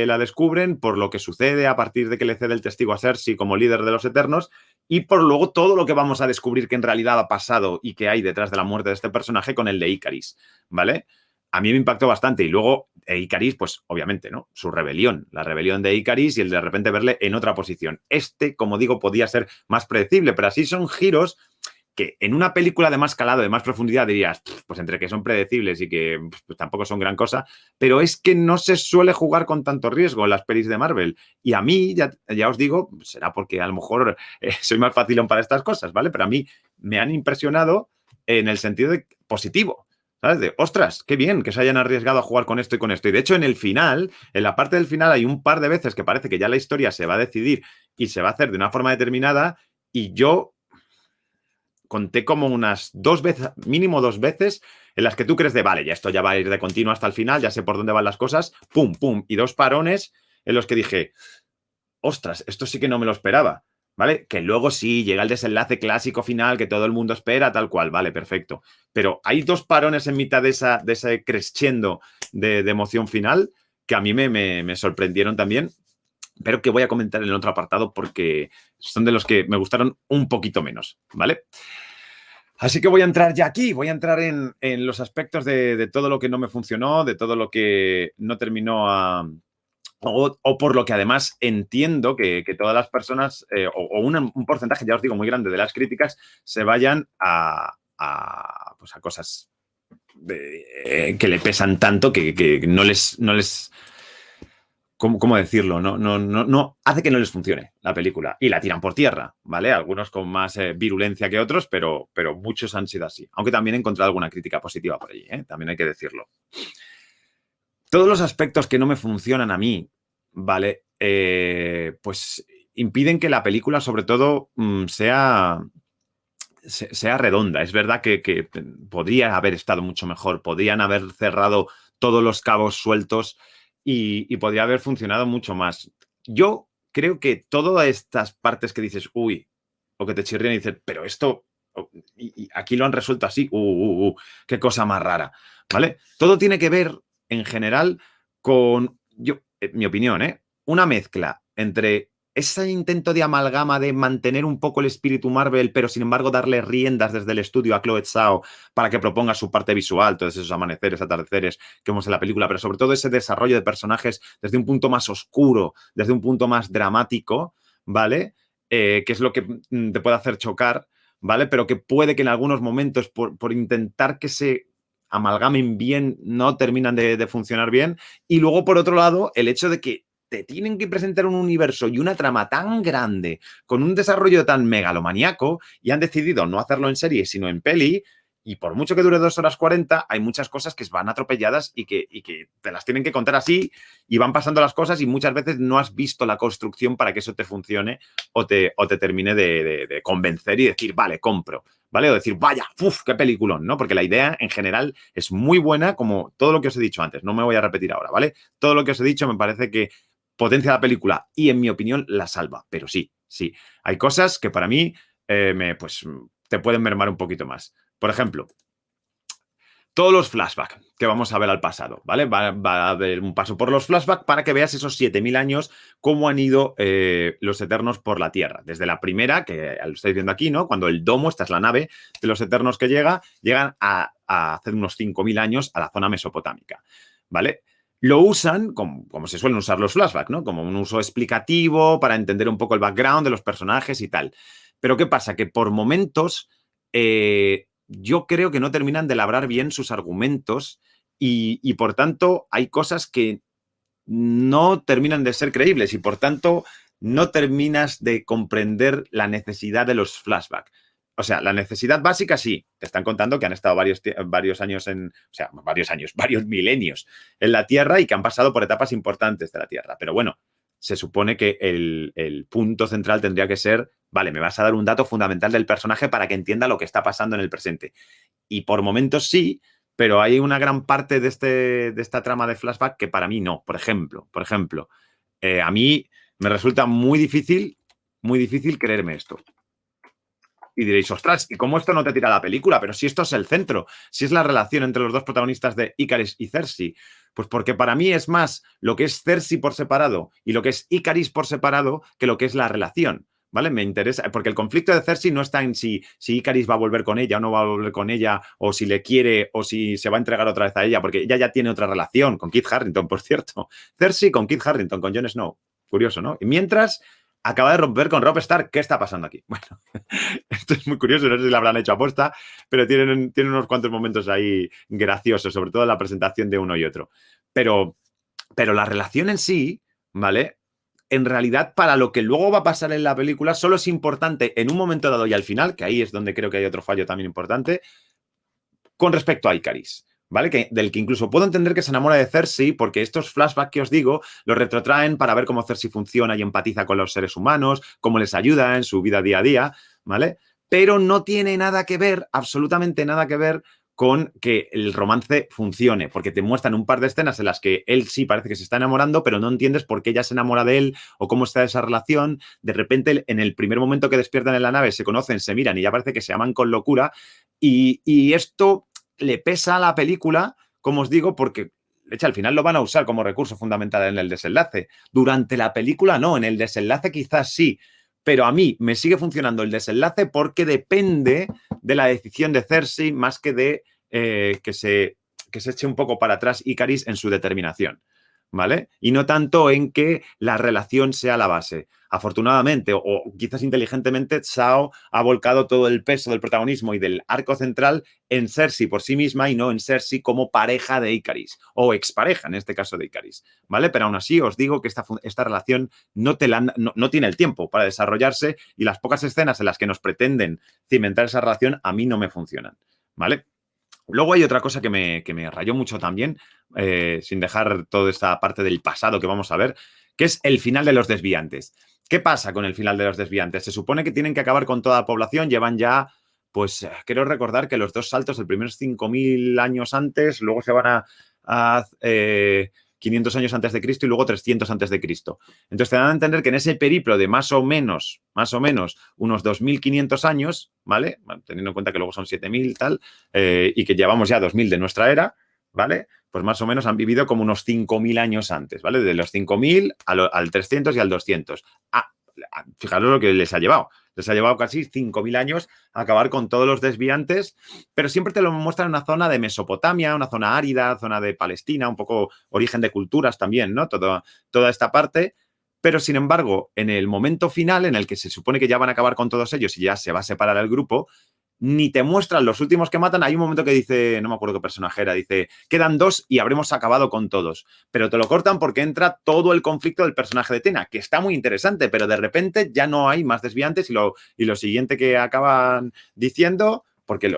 la descubren, por lo que sucede a partir de que le cede el testigo a Cersei como líder de los Eternos y por luego todo lo que vamos a descubrir que en realidad ha pasado y que hay detrás de la muerte de este personaje con el de Icaris, ¿vale? A mí me impactó bastante. Y luego Icaris, pues obviamente, ¿no? Su rebelión, la rebelión de Icaris y el de repente verle en otra posición. Como digo, podía ser más predecible, pero así son giros que en una película de más calado, de más profundidad, dirías, pues entre que son predecibles y que pues, tampoco son gran cosa, pero es que no se suele jugar con tanto riesgo en las pelis de Marvel. Y a mí, ya os digo, será porque a lo mejor soy más facilón para estas cosas, ¿vale? Pero a mí me han impresionado en el sentido de positivo. ¿Sabes? De, ostras, qué bien que se hayan arriesgado a jugar con esto y con esto. Y de hecho, en el final, en la parte del final, hay un par de veces que parece que ya la historia se va a decidir y se va a hacer de una forma determinada. Y yo conté como unas 2 veces, mínimo 2 veces, en las que tú crees de, vale, ya esto ya va a ir de continuo hasta el final, ya sé por dónde van las cosas, pum, pum. Y 2 parones en los que dije, ostras, esto sí que no me lo esperaba. ¿vale? Que luego sí llega el desenlace clásico final que todo el mundo espera, tal cual, vale, perfecto. Pero hay dos parones en mitad de ese crescendo de emoción final que a mí me sorprendieron también, pero que voy a comentar en el otro apartado porque son de los que me gustaron un poquito menos, ¿vale? Así que voy a entrar ya aquí, voy a entrar en los aspectos de todo lo que no me funcionó, de todo lo que no terminó o por lo que además entiendo que todas las personas, o un porcentaje, ya os digo, muy grande de las críticas, se vayan pues a cosas que le pesan tanto que no les ¿cómo decirlo? No hace que no les funcione la película y la tiran por tierra, ¿vale? Algunos con más virulencia que otros, pero muchos han sido así. Aunque también he encontrado alguna crítica positiva por allí, ¿eh? También hay que decirlo. Todos los aspectos que no me funcionan a mí, ¿vale? Pues impiden que la película, sobre todo, sea redonda. Es verdad que podría haber estado mucho mejor, podrían haber cerrado todos los cabos sueltos y podría haber funcionado mucho más. Yo creo que todas estas partes que dices, uy, o que te chirrían y dices, pero esto, y aquí lo han resuelto así, qué cosa más rara, ¿vale? Todo tiene que ver, en general, con, mi opinión, una mezcla entre ese intento de amalgama de mantener un poco el espíritu Marvel, pero sin embargo darle riendas desde el estudio a Chloe Zhao para que proponga su parte visual, todos esos amaneceres, atardeceres que vemos en la película, pero sobre todo ese desarrollo de personajes desde un punto más oscuro, desde un punto más dramático, ¿vale? Que es lo que te puede hacer chocar, ¿vale? Pero que puede que en algunos momentos, por intentar que se amalgamen bien, no terminan de funcionar bien. Y luego, por otro lado, el hecho de que te tienen que presentar un universo y una trama tan grande, con un desarrollo tan megalomaníaco, y han decidido no hacerlo en serie, sino en peli, y por mucho que dure 2 horas 40, hay muchas cosas que van atropelladas y que te las tienen que contar así, y van pasando las cosas y muchas veces no has visto la construcción para que eso te funcione o te termine de convencer y decir, vale, compro, ¿vale? O decir, vaya, ¡uf! ¡Qué peliculón!, ¿no? Porque la idea, en general, es muy buena, como todo lo que os he dicho antes. No me voy a repetir ahora, ¿vale? Todo lo que os he dicho me parece que potencia la película y, en mi opinión, la salva. Pero sí, hay cosas que para mí pues, te pueden mermar un poquito más. Por ejemplo, todos los flashbacks que vamos a ver al pasado, ¿vale? Va a haber un paso por los flashbacks para que veas esos 7000 años, cómo han ido los Eternos por la Tierra. Desde la primera, que lo estáis viendo aquí, ¿no? Cuando el domo, esta es la nave de los Eternos que llegan a hacer unos 5000 años a la zona mesopotámica, ¿vale? Lo usan como se suelen usar los flashbacks, ¿no? Como un uso explicativo para entender un poco el background de los personajes y tal. Pero ¿qué pasa? Que por momentos yo creo que no terminan de labrar bien sus argumentos y por tanto hay cosas que no terminan de ser creíbles y por tanto no terminas de comprender la necesidad de los flashbacks. O sea, la necesidad básica sí, te están contando que han estado varios años varios milenios en la Tierra y que han pasado por etapas importantes de la Tierra. Pero bueno, se supone que el punto central tendría que ser, vale, me vas a dar un dato fundamental del personaje para que entienda lo que está pasando en el presente. Y por momentos sí, pero hay una gran parte de esta trama de flashback que para mí no. Por ejemplo, a mí me resulta muy difícil creerme esto. Y diréis, ostras, ¿y cómo esto no te tira la película? Pero si esto es el centro, si es la relación entre los dos protagonistas de Ikaris y Cersei. Pues porque para mí es más lo que es Cersei por separado y lo que es Ikaris por separado que lo que es la relación, ¿vale? Me interesa, porque el conflicto de Cersei no está en si Ikaris va a volver con ella o no va a volver con ella, o si le quiere o si se va a entregar otra vez a ella, porque ella ya tiene otra relación con Kit Harington, por cierto. Cersei con Kit Harington, con Jon Snow. Curioso, ¿no? Y mientras acaba de romper con Robb Stark. ¿Qué está pasando aquí? Bueno, esto es muy curioso, no sé si lo habrán hecho aposta, pero tienen unos cuantos momentos ahí graciosos, sobre todo en la presentación de uno y otro. Pero la relación en sí, ¿vale? En realidad, para lo que luego va a pasar en la película, solo es importante en un momento dado y al final, que ahí es donde creo que hay otro fallo también importante, con respecto a Ikaris, ¿vale? Del que incluso puedo entender que se enamora de Cersei, porque estos flashbacks que os digo los retrotraen para ver cómo Cersei funciona y empatiza con los seres humanos, cómo les ayuda en su vida día a día, ¿vale? Pero no tiene nada que ver, absolutamente nada que ver, con que el romance funcione, porque te muestran un par de escenas en las que él sí parece que se está enamorando, pero no entiendes por qué ella se enamora de él o cómo está esa relación. De repente, en el primer momento que despiertan en la nave, se conocen, se miran y ya parece que se aman con locura. Y esto le pesa a la película, como os digo, porque al final lo van a usar como recurso fundamental en el desenlace. Durante la película no, en el desenlace quizás sí, pero a mí me sigue funcionando el desenlace porque depende de la decisión de Cersei más que de que se eche un poco para atrás Icaris en su determinación, ¿vale? Y no tanto en que la relación sea la base. Afortunadamente, o quizás inteligentemente, Shao ha volcado todo el peso del protagonismo y del arco central en Cersei por sí misma y no en Cersei como pareja de Icaris, o expareja en este caso de Icaris, ¿vale? Pero aún así os digo que esta relación no tiene el tiempo para desarrollarse y las pocas escenas en las que nos pretenden cimentar esa relación a mí no me funcionan, ¿vale? Luego hay otra cosa que me rayó mucho también, sin dejar toda esta parte del pasado que vamos a ver, que es el final de los desviantes. ¿Qué pasa con el final de los desviantes? Se supone que tienen que acabar con toda la población, llevan ya, pues quiero recordar que los dos saltos, el primero es 5.000 años antes, luego se van a 500 años antes de Cristo y luego 300 antes de Cristo. Entonces te dan a entender que en ese periplo de más o menos unos 2.500 años, ¿vale? Teniendo en cuenta que luego son 7.000 tal, y que llevamos ya 2.000 de nuestra era, ¿vale? Pues más o menos han vivido como unos 5.000 años antes, ¿vale? De los 5.000 al 300 y al 200. Fijaros lo que les ha llevado. Les ha llevado casi 5.000 años a acabar con todos los desviantes, pero siempre te lo muestran en una zona de Mesopotamia, una zona árida, zona de Palestina, un poco origen de culturas también, ¿no? Toda esta parte. Pero, sin embargo, en el momento final, en el que se supone que ya van a acabar con todos ellos y ya se va a separar el grupo, ni te muestran los últimos que matan. Hay un momento que dice, no me acuerdo qué personaje era, dice, quedan 2 y habremos acabado con todos. Pero te lo cortan porque entra todo el conflicto del personaje de Tena, que está muy interesante, pero de repente ya no hay más desviantes y lo siguiente que acaban diciendo, porque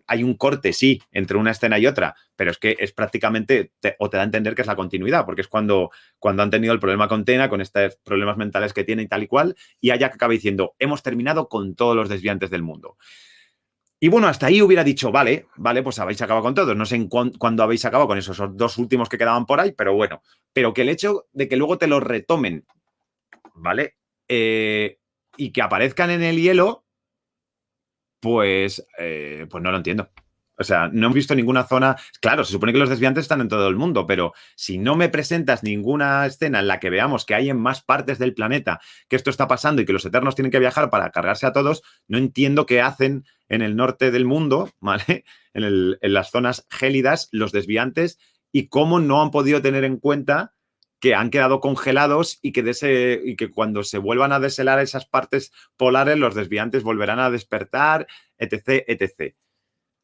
hay un corte, sí, entre una escena y otra, pero es que es prácticamente, o te da a entender que es la continuidad, porque es cuando han tenido el problema con Tena, con estos problemas mentales que tiene y tal y cual, y haya que acaba diciendo, hemos terminado con todos los desviantes del mundo. Y bueno, hasta ahí hubiera dicho, vale, pues habéis acabado con todos. No sé en cuándo habéis acabado con esos dos últimos que quedaban por ahí, pero bueno. Pero que el hecho de que luego te los retomen, ¿vale? Y que aparezcan en el hielo, pues no lo entiendo. O sea, no he visto ninguna zona. Claro, se supone que los desviantes están en todo el mundo, pero si no me presentas ninguna escena en la que veamos que hay en más partes del planeta que esto está pasando y que los Eternos tienen que viajar para cargarse a todos, no entiendo qué hacen en el norte del mundo, ¿vale? En las zonas gélidas, los desviantes, y cómo no han podido tener en cuenta que han quedado congelados y que cuando se vuelvan a deshelar esas partes polares, los desviantes volverán a despertar, etc., etc.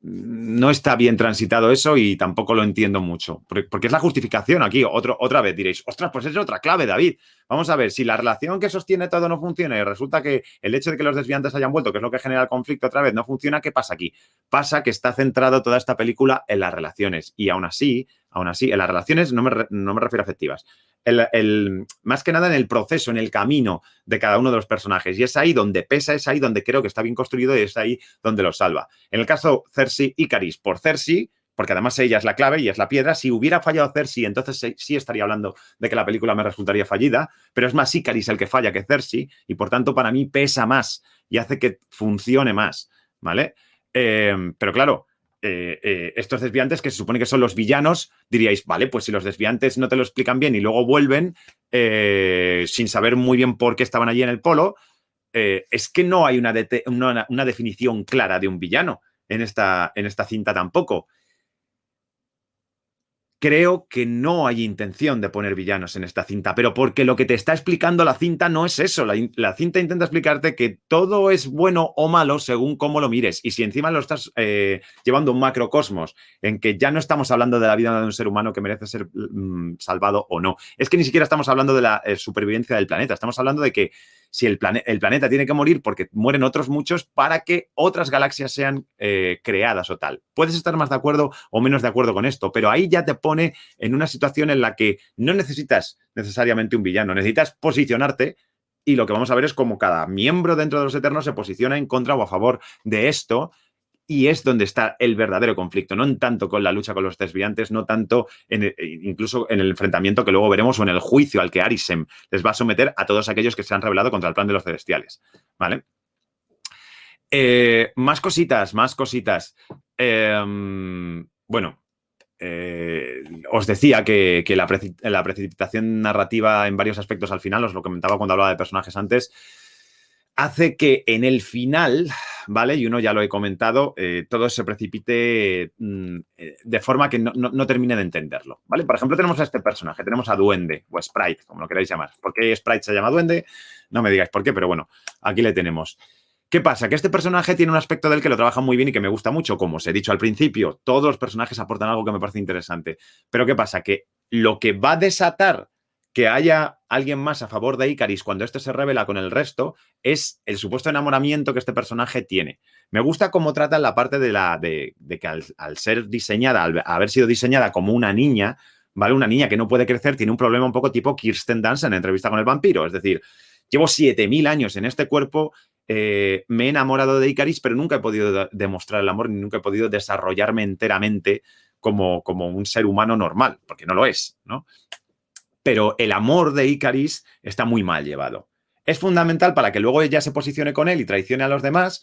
No está bien transitado eso y tampoco lo entiendo mucho. Porque es la justificación aquí. Otra vez diréis, ostras, pues es otra clave, David. Vamos a ver, si la relación que sostiene todo no funciona y resulta que el hecho de que los desviantes hayan vuelto, que es lo que genera el conflicto otra vez, no funciona, ¿qué pasa aquí? Pasa que está centrado toda esta película en las relaciones. Y aún así, en las relaciones no me refiero a afectivas. Más que nada en el proceso, en el camino de cada uno de los personajes. Y es ahí donde pesa, es ahí donde creo que está bien construido y es ahí donde lo salva. En el caso Cersei Icaris, por Cersei, porque además ella es la clave y es la piedra, si hubiera fallado Cersei, entonces sí estaría hablando de que la película me resultaría fallida, pero es más Icaris el que falla que Cersei y por tanto para mí pesa más y hace que funcione más, ¿vale? Pero claro, estos desviantes que se supone que son los villanos, diríais, vale, pues si los desviantes no te lo explican bien y luego vuelven sin saber muy bien por qué estaban allí en el polo, es que no hay una definición clara de un villano en esta cinta tampoco. Creo que no hay intención de poner villanos en esta cinta, pero porque lo que te está explicando la cinta no es eso. La cinta intenta explicarte que todo es bueno o malo según cómo lo mires. Y si encima lo estás llevando a un macrocosmos en que ya no estamos hablando de la vida de un ser humano que merece ser salvado o no. Es que ni siquiera estamos hablando de la supervivencia del planeta. Estamos hablando de que si el planeta tiene que morir porque mueren otros muchos para que otras galaxias sean creadas o tal. Puedes estar más de acuerdo o menos de acuerdo con esto, pero ahí ya te pone en una situación en la que no necesitas necesariamente un villano, necesitas posicionarte y lo que vamos a ver es cómo cada miembro dentro de los Eternos se posiciona en contra o a favor de esto Y es donde está el verdadero conflicto, no tanto con la lucha con los desviantes, no tanto incluso en el enfrentamiento que luego veremos o en el juicio al que Arishem les va a someter a todos aquellos que se han rebelado contra el plan de los celestiales, ¿vale? Más cositas, más cositas. Bueno, os decía que la precipitación narrativa en varios aspectos al final, os lo comentaba cuando hablaba de personajes antes, hace que en el final, ¿vale? Y uno ya lo he comentado, todo se precipite de forma que no termine de entenderlo, ¿vale? Por ejemplo, tenemos a este personaje, tenemos a Duende, o Sprite, como lo queráis llamar. ¿Por qué Sprite se llama Duende? No me digáis por qué, pero bueno, aquí le tenemos. ¿Qué pasa? Que este personaje tiene un aspecto del que lo trabaja muy bien y que me gusta mucho. Como os he dicho al principio, todos los personajes aportan algo que me parece interesante. Pero ¿qué pasa? Que lo que va a desatar que haya alguien más a favor de Icaris cuando este se revela con el resto es el supuesto enamoramiento que este personaje tiene. Me gusta cómo trata la parte de que al ser diseñada, al haber sido diseñada como una niña, ¿vale? Una niña que no puede crecer, tiene un problema un poco tipo Kirsten Dunst en Entrevista con el vampiro. Es decir, llevo 7000 años en este cuerpo, me he enamorado de Icaris, pero nunca he podido demostrar el amor ni nunca he podido desarrollarme enteramente como un ser humano normal, porque no lo es, ¿no? Pero el amor de Icaris está muy mal llevado. Es fundamental para que luego ella se posicione con él y traicione a los demás,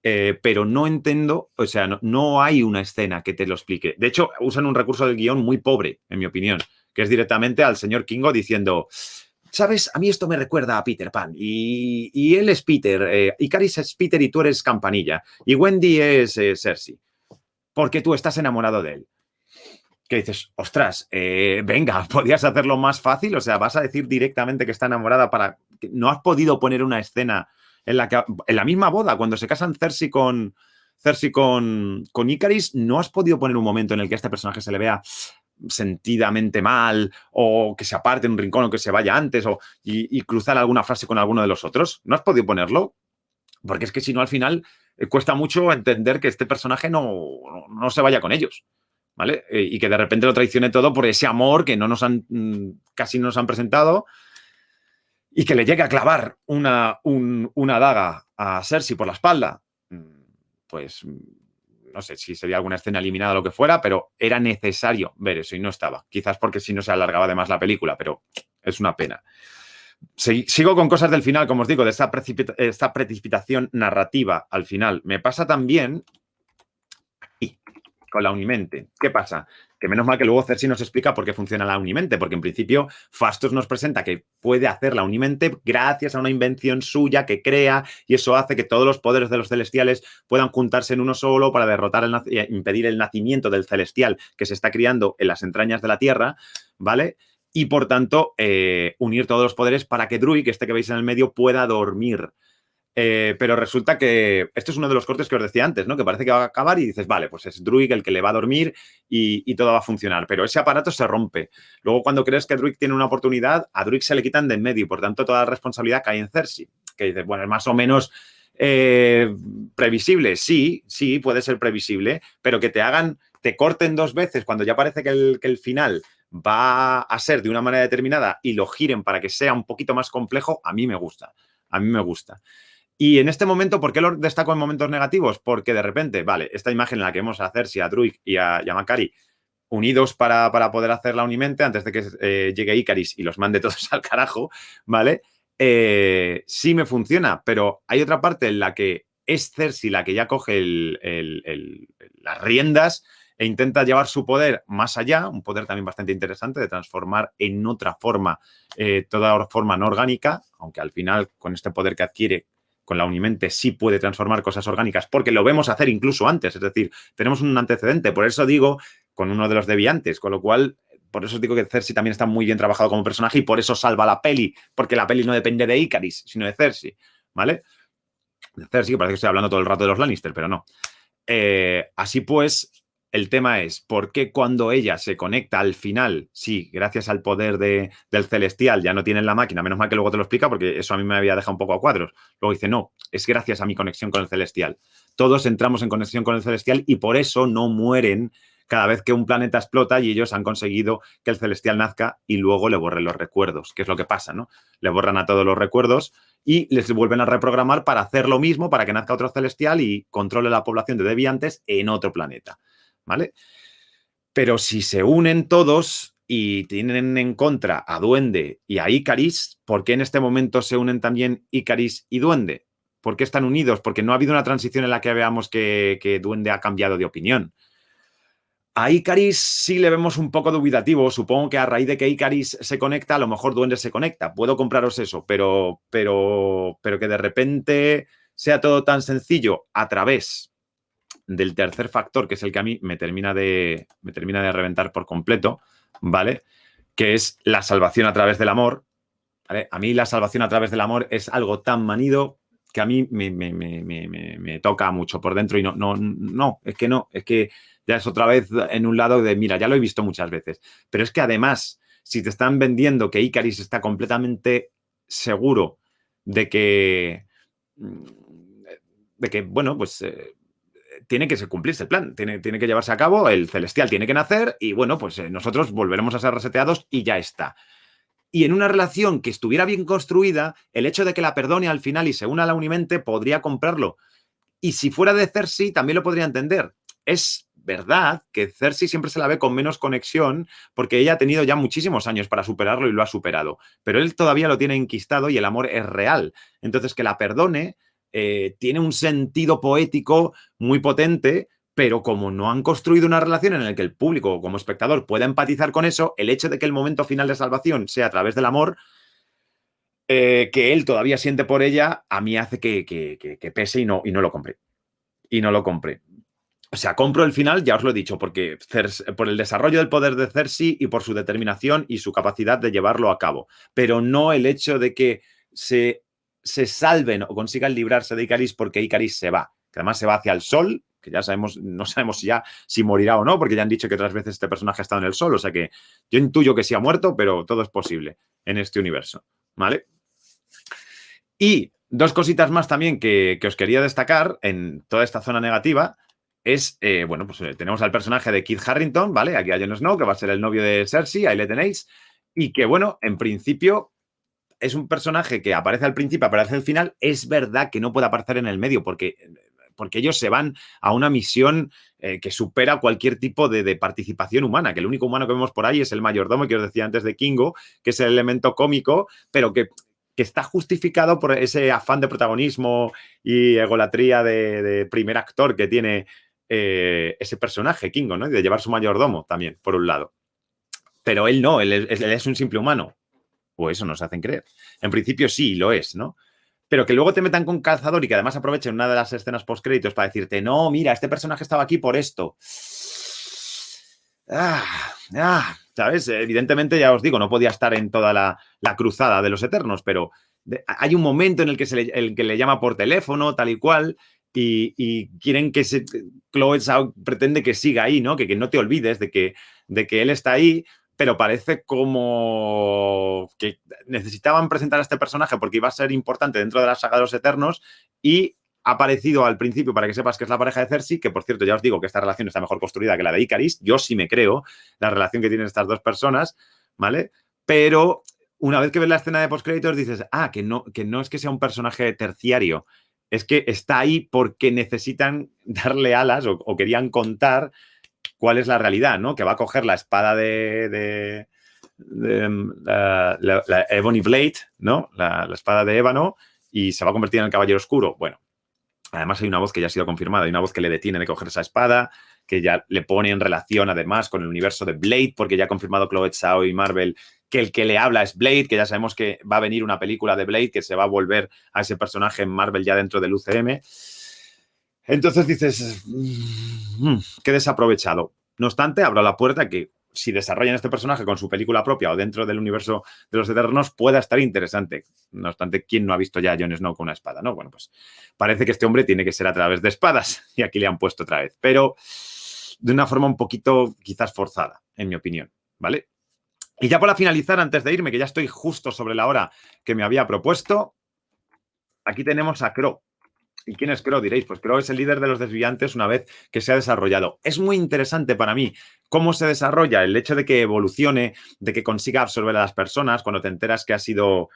pero no entiendo, o sea, no hay una escena que te lo explique. De hecho, usan un recurso del guión muy pobre, en mi opinión, que es directamente al señor Kingo diciendo... ¿Sabes? A mí esto me recuerda a Peter Pan. Y él es Peter. Icaris es Peter y tú eres Campanilla. Y Wendy es Cersei. Porque tú estás enamorado de él. Que dices, ostras, venga, podías hacerlo más fácil. O sea, vas a decir directamente que está enamorada para... No has podido poner una escena en la que... En la misma boda, cuando se casan Cersei con Icaris, no has podido poner un momento en el que a este personaje se le vea sentidamente mal o que se aparte en un rincón o que se vaya antes y cruzar alguna frase con alguno de los otros. ¿No has podido ponerlo? Porque es que si no, al final cuesta mucho entender que este personaje no se vaya con ellos, ¿vale? Y que de repente lo traicione todo por ese amor que casi no nos han presentado y que le llegue a clavar una daga a Cersei por la espalda. Pues... no sé si sería alguna escena eliminada o lo que fuera, pero era necesario ver eso y no estaba. Quizás porque si no se alargaba de más la película, pero es una pena. Sigo con cosas del final, como os digo, de esta precipitación narrativa al final. Me pasa también aquí, con la Unimente. ¿Qué pasa? Que menos mal que luego Cersei nos explica por qué funciona la Unimente, porque en principio Fastos nos presenta que puede hacer la Unimente gracias a una invención suya que crea y eso hace que todos los poderes de los celestiales puedan juntarse en uno solo para impedir el nacimiento del celestial que se está criando en las entrañas de la Tierra, ¿vale? Y por tanto, unir todos los poderes para que Druig, este que veis en el medio, pueda dormir. Pero resulta que esto es uno de los cortes que os decía antes, ¿no? Que parece que va a acabar y dices, vale, pues es Druig el que le va a dormir y todo va a funcionar. Pero ese aparato se rompe. Luego, cuando crees que Druig tiene una oportunidad, a Druig se le quitan de en medio y, por tanto, toda la responsabilidad cae en Cersei. Que dices, bueno, es más o menos previsible. Sí, puede ser previsible, pero que te corten dos veces cuando ya parece que el final va a ser de una manera determinada y lo giren para que sea un poquito más complejo, a mí me gusta. A mí me gusta. Y en este momento, ¿por qué lo destaco en momentos negativos? Porque de repente, vale, esta imagen en la que vemos a Cersei, a Druig y a Makari unidos para poder hacer la Unimente antes de que llegue Icaris y los mande todos al carajo, ¿vale? Sí me funciona, pero hay otra parte en la que es Cersei la que ya coge las riendas e intenta llevar su poder más allá, un poder también bastante interesante de transformar en otra forma toda forma no orgánica, aunque al final con este poder que adquiere con la Unimente sí puede transformar cosas orgánicas, porque lo vemos hacer incluso antes, es decir, tenemos un antecedente, por eso digo, con uno de los deviantes, con lo cual, por eso os digo que Cersei también está muy bien trabajado como personaje y por eso salva la peli, porque la peli no depende de Icaris, sino de Cersei, ¿vale? De Cersei, que parece que estoy hablando todo el rato de los Lannister, pero no. Así pues, el tema es, ¿por qué cuando ella se conecta al final, sí, gracias al poder del celestial, ya no tienen la máquina? Menos mal que luego te lo explica, porque eso a mí me había dejado un poco a cuadros. Luego dice, no, es gracias a mi conexión con el celestial. Todos entramos en conexión con el celestial y por eso no mueren cada vez que un planeta explota y ellos han conseguido que el celestial nazca y luego le borren los recuerdos, que es lo que pasa, ¿no? Le borran a todos los recuerdos y les vuelven a reprogramar para hacer lo mismo, para que nazca otro celestial y controle la población de deviantes en otro planeta, ¿vale? Pero si se unen todos y tienen en contra a Duende y a Ikaris, ¿por qué en este momento se unen también Ikaris y Duende? ¿Por qué están unidos? Porque no ha habido una transición en la que veamos que Duende ha cambiado de opinión. A Ikaris sí le vemos un poco dubitativo. Supongo que a raíz de que Ikaris se conecta, a lo mejor Duende se conecta. Puedo compraros eso, pero que de repente sea todo tan sencillo a través del tercer factor, que es el que a mí me termina de reventar por completo, ¿vale? Que es la salvación a través del amor. ¿Vale? A mí la salvación a través del amor es algo tan manido que a mí me toca mucho por dentro y es que ya es otra vez en un lado de, mira, ya lo he visto muchas veces, pero es que además, si te están vendiendo que Ikaris está completamente seguro de que, bueno, pues tiene que cumplirse el plan, tiene que llevarse a cabo, el celestial tiene que nacer y, bueno, pues nosotros volveremos a ser reseteados y ya está. Y en una relación que estuviera bien construida, el hecho de que la perdone al final y se una a la Unimente podría comprarlo. Y si fuera de Cersei, también lo podría entender. Es verdad que Cersei siempre se la ve con menos conexión porque ella ha tenido ya muchísimos años para superarlo y lo ha superado. Pero él todavía lo tiene enquistado y el amor es real. Entonces, que la perdone tiene un sentido poético muy potente, pero como no han construido una relación en la que el público como espectador pueda empatizar con eso, el hecho de que el momento final de salvación sea a través del amor, que él todavía siente por ella, a mí hace que pese y no lo compre. Y no lo compré. O sea, compro el final, ya os lo he dicho, porque por el desarrollo del poder de Cersei y por su determinación y su capacidad de llevarlo a cabo. Pero no el hecho de que se salven o consigan librarse de Ikaris porque Ikaris se va. Que además se va hacia el sol, que ya sabemos, no sabemos ya si morirá o no, porque ya han dicho que otras veces este personaje ha estado en el sol. O sea que yo intuyo que sí ha muerto, pero todo es posible en este universo. ¿Vale? Y dos cositas más también que os quería destacar en toda esta zona negativa es, bueno, pues tenemos al personaje de Kit Harington, ¿vale? Aquí a Jon Snow, que va a ser el novio de Cersei, ahí le tenéis, y que, bueno, en principio es un personaje que aparece al principio, aparece al final. Es verdad que no puede aparecer en el medio porque ellos se van a una misión que supera cualquier tipo de participación humana, que el único humano que vemos por ahí es el mayordomo que os decía antes de Kingo, que es el elemento cómico, pero que está justificado por ese afán de protagonismo y egolatría de primer actor que tiene ese personaje, Kingo, ¿no? Y de llevar su mayordomo también, por un lado. Pero él no, él es un simple humano. O eso nos hacen creer. En principio sí, lo es, ¿no? Pero que luego te metan con calzador y que además aprovechen una de las escenas postcréditos para decirte, no, mira, este personaje estaba aquí por esto. ¿Sabes? Evidentemente, ya os digo, no podía estar en toda la cruzada de los Eternos, pero hay un momento en el que le llama por teléfono, tal y cual, y quieren que Chloe Zhao pretende que siga ahí, ¿no? Que no te olvides de que él está ahí, pero parece como que necesitaban presentar a este personaje porque iba a ser importante dentro de la saga de los Eternos y ha aparecido al principio para que sepas que es la pareja de Cersei, que por cierto ya os digo que esta relación está mejor construida que la de Ikaris. Yo sí me creo la relación que tienen estas dos personas, ¿vale? Pero una vez que ves la escena de postcréditos dices, que no es que sea un personaje terciario, es que está ahí porque necesitan darle alas o querían contar cuál es la realidad, ¿no? Que va a coger la espada de la Ebony Blade, ¿no? La espada de ébano y se va a convertir en el Caballero Oscuro. Bueno, además hay una voz que ya ha sido confirmada, hay una voz que le detiene de coger esa espada, que ya le pone en relación además con el universo de Blade, porque ya ha confirmado Chloe Zhao y Marvel que el que le habla es Blade, que ya sabemos que va a venir una película de Blade que se va a volver a ese personaje en Marvel ya dentro del UCM. Entonces dices, qué desaprovechado. No obstante, abro la puerta que si desarrollan este personaje con su película propia o dentro del universo de los Eternos pueda estar interesante. No obstante, ¿quién no ha visto ya a Jon Snow con una espada? ¿No? Bueno, pues parece que este hombre tiene que ser a través de espadas y aquí le han puesto otra vez, pero de una forma un poquito quizás forzada, en mi opinión, ¿vale? Y ya para finalizar, antes de irme, que ya estoy justo sobre la hora que me había propuesto, aquí tenemos a Crow. ¿Y quién es Crow? Diréis, pues Crow es el líder de los desviantes una vez que se ha desarrollado. Es muy interesante para mí cómo se desarrolla, el hecho de que evolucione, de que consiga absorber a las personas, cuando te enteras que ha sido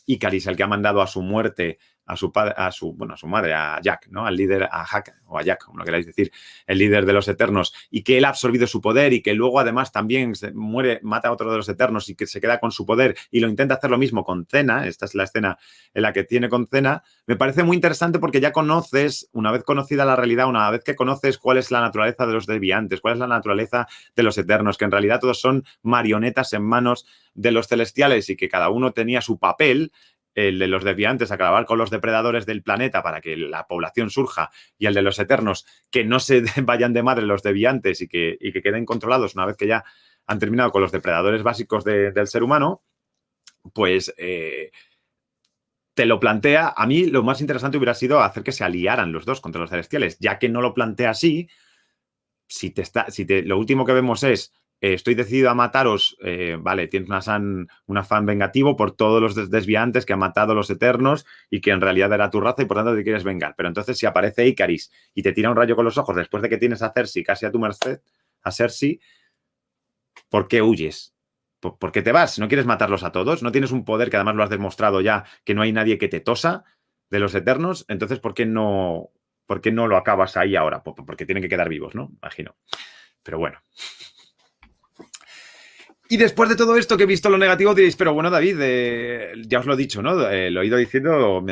Icaris el que ha mandado a su muerte a su padre, a su madre, a Jack, ¿no? Al líder, a Hack, o a Jack, como lo queráis decir, el líder de los Eternos, y que él ha absorbido su poder y que luego además también se muere, mata a otro de los Eternos y que se queda con su poder y lo intenta hacer lo mismo con Cena. Esta es la escena en la que tiene con Cena. Me parece muy interesante porque ya conoces, una vez conocida la realidad, una vez que conoces cuál es la naturaleza de los desviantes, cuál es la naturaleza de los Eternos, que en realidad todos son marionetas en manos de los celestiales y que cada uno tenía su papel, el de los desviantes, acabar con los depredadores del planeta para que la población surja, y el de los Eternos, que no se vayan de madre los desviantes y que queden controlados una vez que ya han terminado con los depredadores básicos del ser humano, pues te lo plantea. A mí lo más interesante hubiera sido hacer que se aliaran los dos contra los celestiales, ya que no lo plantea así. Lo último que vemos es estoy decidido a mataros, vale, tienes un afán vengativo por todos los desviantes que han matado a los Eternos y que en realidad era tu raza y por tanto te quieres vengar. Pero entonces si aparece Icaris y te tira un rayo con los ojos después de que tienes a Cersei casi a tu merced, a Cersei, ¿por qué huyes? ¿Por qué te vas? ¿No quieres matarlos a todos? ¿No tienes un poder que además lo has demostrado ya, que no hay nadie que te tosa de los Eternos? Entonces, ¿por qué no lo acabas ahí ahora? Porque tienen que quedar vivos, ¿no? Imagino. Pero bueno. Y después de todo esto que he visto lo negativo, diréis, pero bueno, David, ya os lo he dicho, ¿no? Lo he ido diciendo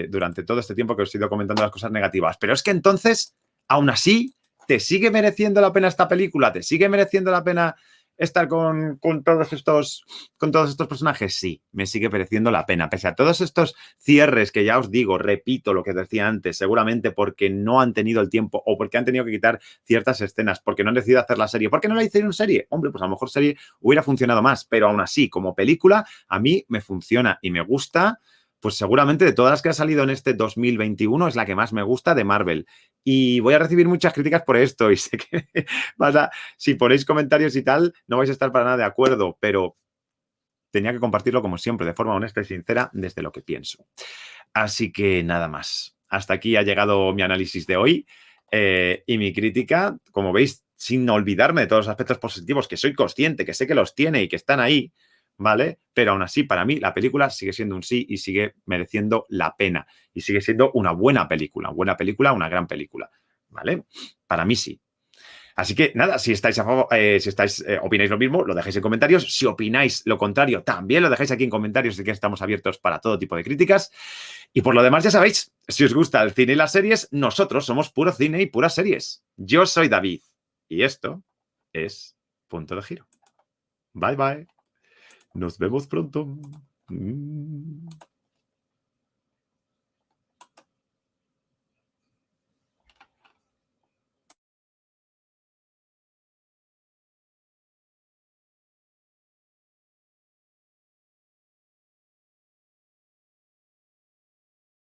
durante todo este tiempo que os he ido comentando las cosas negativas. Pero es que entonces, aún así, ¿te sigue mereciendo la pena esta película? ¿Te sigue mereciendo la pena estar con todos estos personajes? Sí, me sigue mereciendo la pena. Pese a todos estos cierres que ya os digo, repito lo que decía antes, seguramente porque no han tenido el tiempo o porque han tenido que quitar ciertas escenas, porque no han decidido hacer la serie. ¿Por qué no la hicieron serie? Hombre, pues a lo mejor serie hubiera funcionado más, pero aún así, como película, a mí me funciona y me gusta. Pues seguramente de todas las que ha salido en este 2021 es la que más me gusta de Marvel. Y voy a recibir muchas críticas por esto y sé que si ponéis comentarios y tal, no vais a estar para nada de acuerdo, pero tenía que compartirlo como siempre, de forma honesta y sincera, desde lo que pienso. Así que nada más. Hasta aquí ha llegado mi análisis de hoy y mi crítica, como veis, sin olvidarme de todos los aspectos positivos, que soy consciente, que sé que los tiene y que están ahí, ¿vale? Pero aún así, para mí, la película sigue siendo un sí y sigue mereciendo la pena. Y sigue siendo una buena película, una gran película, ¿vale? Para mí sí. Así que nada, si estáis a favor, opináis lo mismo, lo dejáis en comentarios. Si opináis lo contrario, también lo dejáis aquí en comentarios, así que estamos abiertos para todo tipo de críticas. Y por lo demás, ya sabéis, si os gusta el cine y las series, nosotros somos puro cine y puras series. Yo soy David y esto es Punto de Giro. Bye bye. Nos vemos pronto.